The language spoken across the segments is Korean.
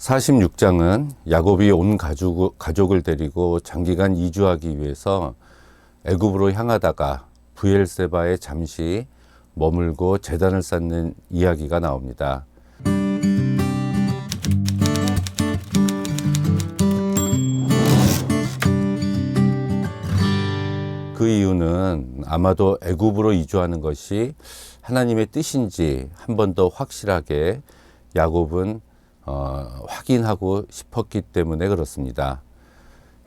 46장은 야곱이 온 가족을 데리고 장기간 이주하기 위해서 애굽으로 향하다가 브엘세바에 잠시 머물고 제단을 쌓는 이야기가 나옵니다. 그 이유는 아마도 애굽으로 이주하는 것이 하나님의 뜻인지 한 번 더 확실하게 야곱은 확인하고 싶었기 때문에 그렇습니다.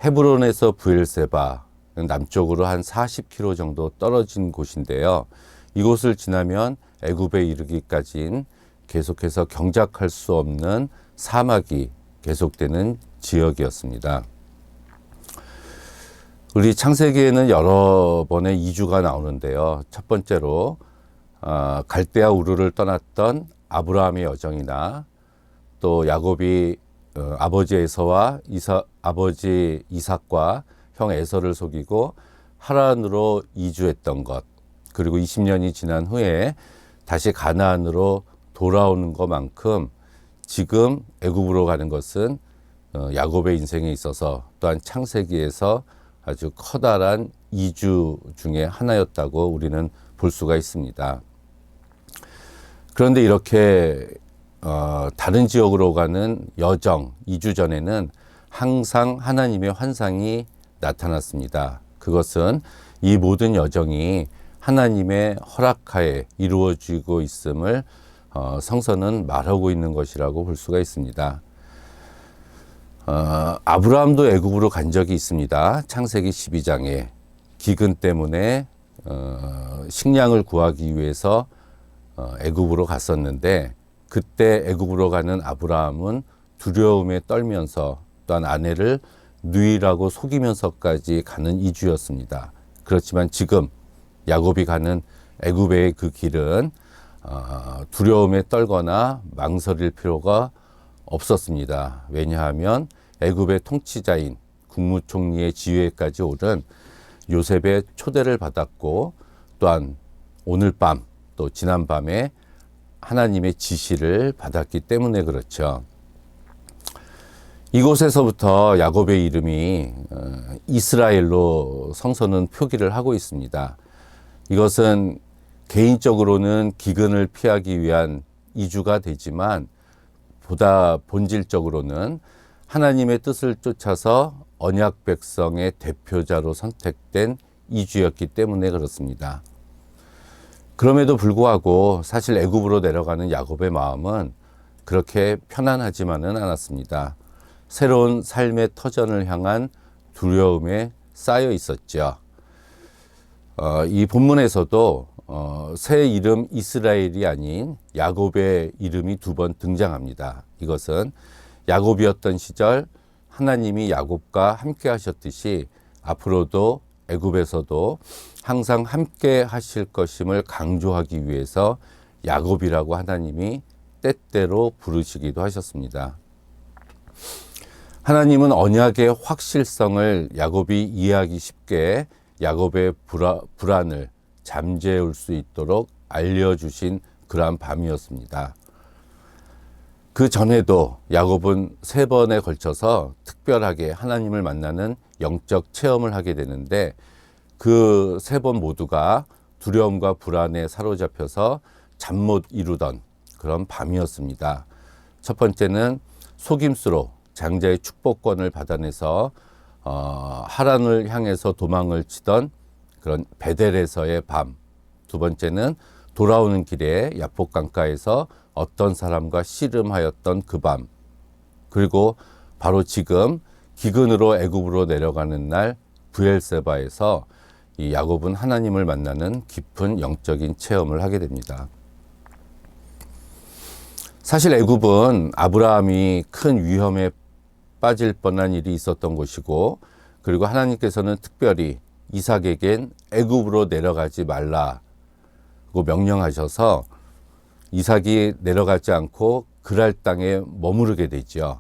헤브론에서 브엘세바 남쪽으로 한 40km 정도 떨어진 곳인데요. 이곳을 지나면 애굽에 이르기까지는 계속해서 경작할 수 없는 사막이 계속되는 지역이었습니다. 우리 창세기에는 여러 번의 이주가 나오는데요. 첫 번째로 갈대아 우르를 떠났던 아브라함의 여정이나 또 야곱이 아버지 에서와 아버지 이삭과 형 에서를 속이고 하란으로 이주했던 것, 그리고 20년이 지난 후에 다시 가나안으로 돌아오는 것만큼 지금 애굽으로 가는 것은 야곱의 인생에 있어서 또한 창세기에서 아주 커다란 이주 중에 하나였다고 우리는 볼 수가 있습니다. 그런데 이렇게 다른 지역으로 가는 여정, 이주 전에는 항상 하나님의 환상이 나타났습니다. 그것은 이 모든 여정이 하나님의 허락하에 이루어지고 있음을 성서는 말하고 있는 것이라고 볼 수가 있습니다. 아브라함도 애굽으로 간 적이 있습니다. 창세기 12장에 기근 때문에 식량을 구하기 위해서 애굽으로 갔었는데, 그때 애굽으로 가는 아브라함은 두려움에 떨면서 또한 아내를 누이라고 속이면서까지 가는 이주였습니다. 그렇지만 지금 야곱이 가는 애굽의 그 길은 두려움에 떨거나 망설일 필요가 없었습니다. 왜냐하면 애굽의 통치자인 국무총리의 지위에까지 오른 요셉의 초대를 받았고, 또한 오늘 밤 또 지난 밤에 하나님의 지시를 받았기 때문에 그렇죠. 이곳에서부터 야곱의 이름이 이스라엘로 성서는 표기를 하고 있습니다. 이것은 개인적으로는 기근을 피하기 위한 이주가 되지만 보다 본질적으로는 하나님의 뜻을 쫓아서 언약 백성의 대표자로 선택된 이주였기 때문에 그렇습니다. 그럼에도 불구하고 사실 애굽으로 내려가는 야곱의 마음은 그렇게 편안하지만은 않았습니다. 새로운 삶의 터전을 향한 두려움에 쌓여 있었죠. 이 본문에서도 새 이름 이스라엘이 아닌 야곱의 이름이 두 번 등장합니다. 이것은 야곱이었던 시절 하나님이 야곱과 함께 하셨듯이 앞으로도 애굽에서도 항상 함께 하실 것임을 강조하기 위해서 야곱이라고 하나님이 때때로 부르시기도 하셨습니다. 하나님은 언약의 확실성을 야곱이 이해하기 쉽게 야곱의 불안을 잠재울 수 있도록 알려주신 그러한 밤이었습니다. 그 전에도 야곱은 3번에 걸쳐서 특별하게 하나님을 만나는 영적 체험을 하게 되는데, 그 3번 모두가 두려움과 불안에 사로잡혀서 잠 못 이루던 그런 밤이었습니다. 첫 번째는 속임수로 장자의 축복권을 받아내서 하란을 향해서 도망을 치던 그런 베델에서의 밤. 두 번째는 돌아오는 길에 야복 강가에서 어떤 사람과 씨름하였던 그 밤. 그리고 바로 지금 기근으로 애굽으로 내려가는 날 브엘세바에서 이 야곱은 하나님을 만나는 깊은 영적인 체험을 하게 됩니다. 사실 애굽은 아브라함이 큰 위험에 빠질 뻔한 일이 있었던 곳이고, 그리고 하나님께서는 특별히 이삭에겐 애굽으로 내려가지 말라고 명령하셔서 이삭이 내려가지 않고 그랄 땅에 머무르게 되죠.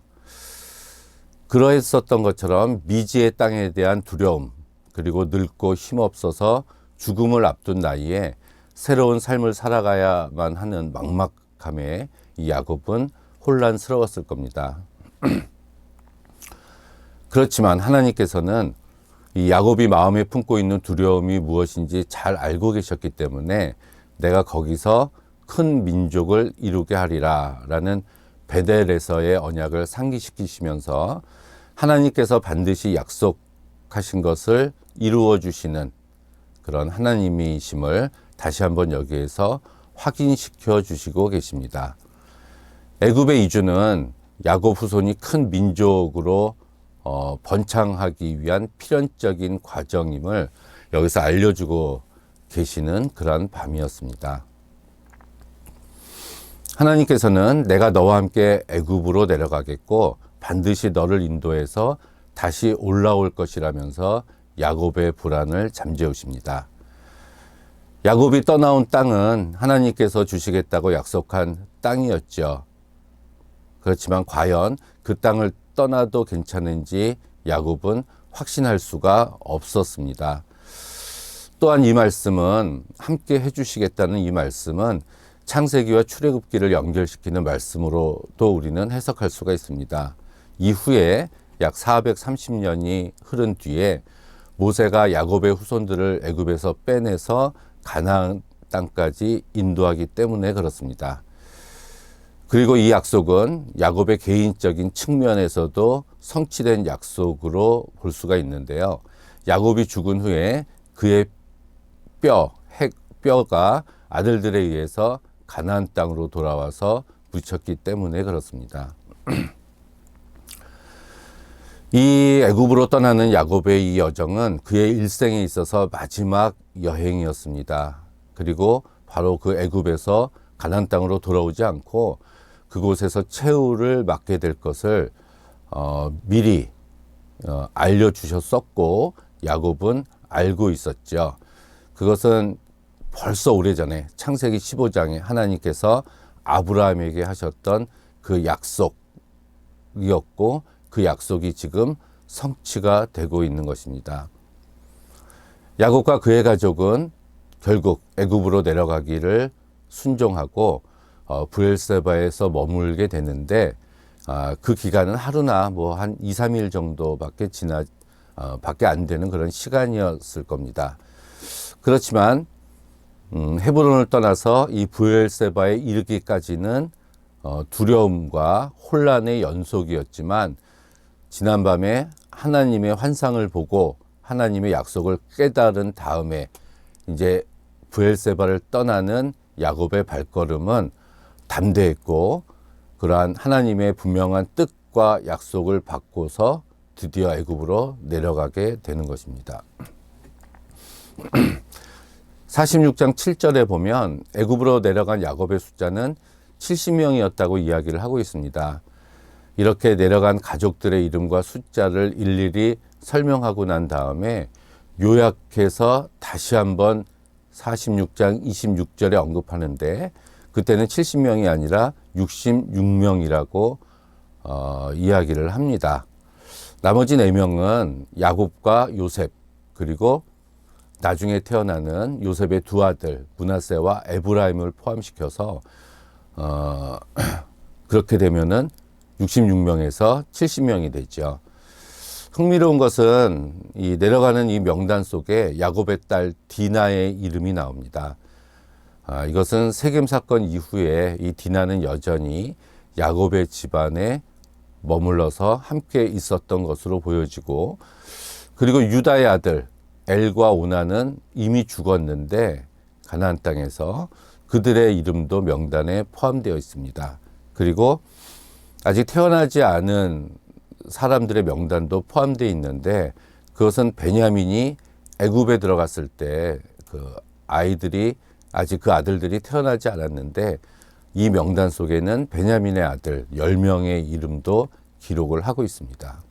그러했었던 것처럼 미지의 땅에 대한 두려움, 그리고 늙고 힘없어서 죽음을 앞둔 나이에 새로운 삶을 살아가야만 하는 막막함에 이 야곱은 혼란스러웠을 겁니다. 그렇지만 하나님께서는 이 야곱이 마음에 품고 있는 두려움이 무엇인지 잘 알고 계셨기 때문에 내가 거기서 큰 민족을 이루게 하리라 라는 베델에서의 언약을 상기시키시면서 하나님께서 반드시 약속하신 것을 이루어 주시는 그런 하나님이심을 다시 한번 여기에서 확인시켜 주시고 계십니다. 애굽의 이주는 야곱 후손이 큰 민족으로 번창하기 위한 필연적인 과정임을 여기서 알려주고 계시는 그런 밤이었습니다. 하나님께서는 내가 너와 함께 애굽으로 내려가겠고 반드시 너를 인도해서 다시 올라올 것이라면서 야곱의 불안을 잠재우십니다. 야곱이 떠나온 땅은 하나님께서 주시겠다고 약속한 땅이었죠. 그렇지만 과연 그 땅을 떠나도 괜찮은지 야곱은 확신할 수가 없었습니다. 또한 이 말씀은 함께 해주시겠다는 이 말씀은 창세기와 출애굽기를 연결시키는 말씀으로도 우리는 해석할 수가 있습니다. 이후에 약 430년이 흐른 뒤에 모세가 야곱의 후손들을 애굽에서 빼내서 가나안 땅까지 인도하기 때문에 그렇습니다. 그리고 이 약속은 야곱의 개인적인 측면에서도 성취된 약속으로 볼 수가 있는데요. 야곱이 죽은 후에 그의 뼈가 아들들에 의해서 가나안 땅으로 돌아와서 묻혔기 때문에 그렇습니다. 이 애굽으로 떠나는 야곱의 이 여정은 그의 일생에 있어서 마지막 여행이었습니다. 그리고 바로 그 애굽에서 가나안 땅으로 돌아오지 않고 그곳에서 최후를 맞게 될 것을 미리 알려주셨었고 야곱은 알고 있었죠. 그것은 벌써 오래전에 창세기 15장에 하나님께서 아브라함에게 하셨던 그 약속이었고 그 약속이 지금 성취가 되고 있는 것입니다. 야곱과 그의 가족은 결국 애굽으로 내려가기를 순종하고 브엘세바에서 머물게 되는데 그 기간은 하루나 뭐 한 2, 3일 정도밖에 밖에 안 되는 그런 시간이었을 겁니다. 그렇지만 헤브론을 떠나서 이 브엘세바에 이르기까지는 두려움과 혼란의 연속이었지만 지난밤에 하나님의 환상을 보고 하나님의 약속을 깨달은 다음에 이제 브엘세바를 떠나는 야곱의 발걸음은 담대했고 그러한 하나님의 분명한 뜻과 약속을 받고서 드디어 애굽으로 내려가게 되는 것입니다. 46장 7절에 보면 애굽으로 내려간 야곱의 숫자는 70명이었다고 이야기를 하고 있습니다. 이렇게 내려간 가족들의 이름과 숫자를 일일이 설명하고 난 다음에 요약해서 다시 한번 46장 26절에 언급하는데 그때는 70명이 아니라 66명이라고 이야기를 합니다. 나머지 4명은 야곱과 요셉 그리고 나중에 태어나는 요셉의 두 아들 므낫세와 에브라임을 포함시켜서 그렇게 되면은 66명에서 70명이 되죠. 흥미로운 것은 이 내려가는 이 명단 속에 야곱의 딸 디나의 이름이 나옵니다. 이것은 세겜 사건 이후에 이 디나는 여전히 야곱의 집안에 머물러서 함께 있었던 것으로 보여지고 그리고 유다의 아들 엘과 오나는 이미 죽었는데 가나안 땅에서 그들의 이름도 명단에 포함되어 있습니다. 그리고 아직 태어나지 않은 사람들의 명단도 포함되어 있는데 그것은 베냐민이 애굽에 들어갔을 때 그 아이들이 아직 그 아들들이 태어나지 않았는데 이 명단 속에는 베냐민의 아들 10명의 이름도 기록을 하고 있습니다.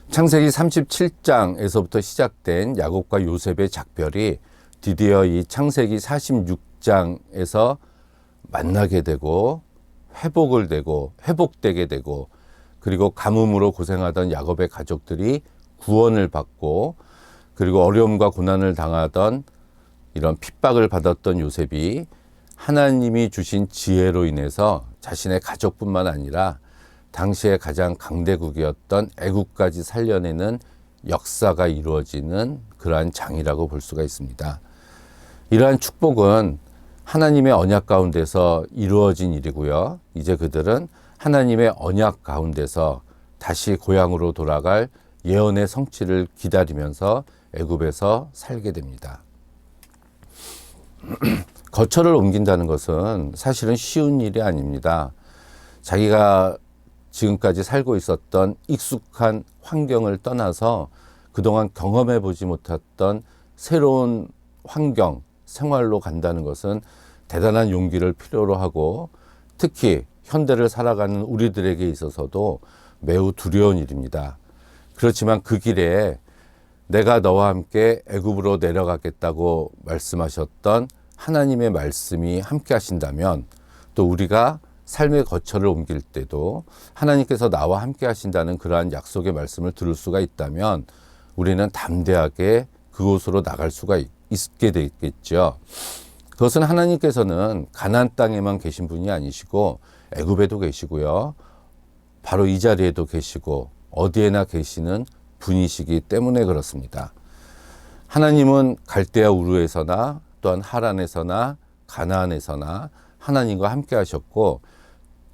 창세기 37장에서부터 시작된 야곱과 요셉의 작별이 드디어 이 창세기 46장에서 만나게 되고 회복되게 되고 그리고 가뭄으로 고생하던 야곱의 가족들이 구원을 받고 그리고 어려움과 고난을 당하던 이런 핍박을 받았던 요셉이 하나님이 주신 지혜로 인해서 자신의 가족뿐만 아니라 당시에 가장 강대국이었던 애국까지 살려내는 역사가 이루어지는 그러한 장이라고 볼 수가 있습니다. 이러한 축복은 하나님의 언약 가운데서 이루어진 일이고요. 이제 그들은 하나님의 언약 가운데서 다시 고향으로 돌아갈 예언의 성취를 기다리면서 애굽에서 살게 됩니다. 거처를 옮긴다는 것은 사실은 쉬운 일이 아닙니다. 자기가 지금까지 살고 있었던 익숙한 환경을 떠나서 그동안 경험해 보지 못했던 새로운 환경, 생활로 간다는 것은 대단한 용기를 필요로 하고 특히 현대를 살아가는 우리들에게 있어서도 매우 두려운 일입니다. 그렇지만 그 길에 내가 너와 함께 애굽으로 내려가겠다고 말씀하셨던 하나님의 말씀이 함께 하신다면 또 우리가 삶의 거처를 옮길 때도 하나님께서 나와 함께 하신다는 그러한 약속의 말씀을 들을 수가 있다면 우리는 담대하게 그곳으로 나갈 수가 있게 되겠죠. 그것은 하나님께서는 가나안 땅에만 계신 분이 아니시고 애굽에도 계시고요. 바로 이 자리에도 계시고 어디에나 계시는 분이시기 때문에 그렇습니다. 하나님은 갈대아 우르에서나 또한 하란에서나 가나안에서나 하나님과 함께 하셨고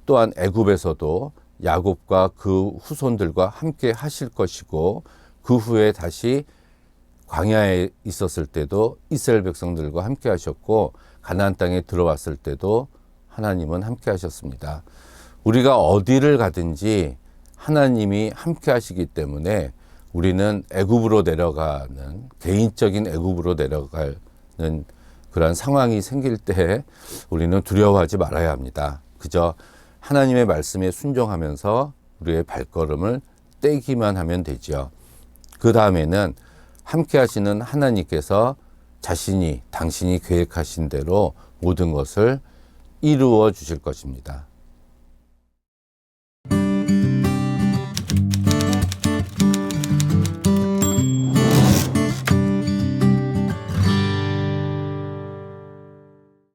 또한 애굽에서도 야곱과 그 후손들과 함께 하실 것이고 그 후에 다시 광야에 있었을 때도 이스라엘 백성들과 함께 하셨고 가나안 땅에 들어왔을 때도 하나님은 함께 하셨습니다. 우리가 어디를 가든지 하나님이 함께 하시기 때문에 우리는 애굽으로 내려가는 개인적인 애굽으로 내려가는 그런 상황이 생길 때 우리는 두려워하지 말아야 합니다. 그저 하나님의 말씀에 순종하면서 우리의 발걸음을 떼기만 하면 되죠. 그 다음에는 함께 하시는 하나님께서 당신이 계획하신 대로 모든 것을 이루어 주실 것입니다.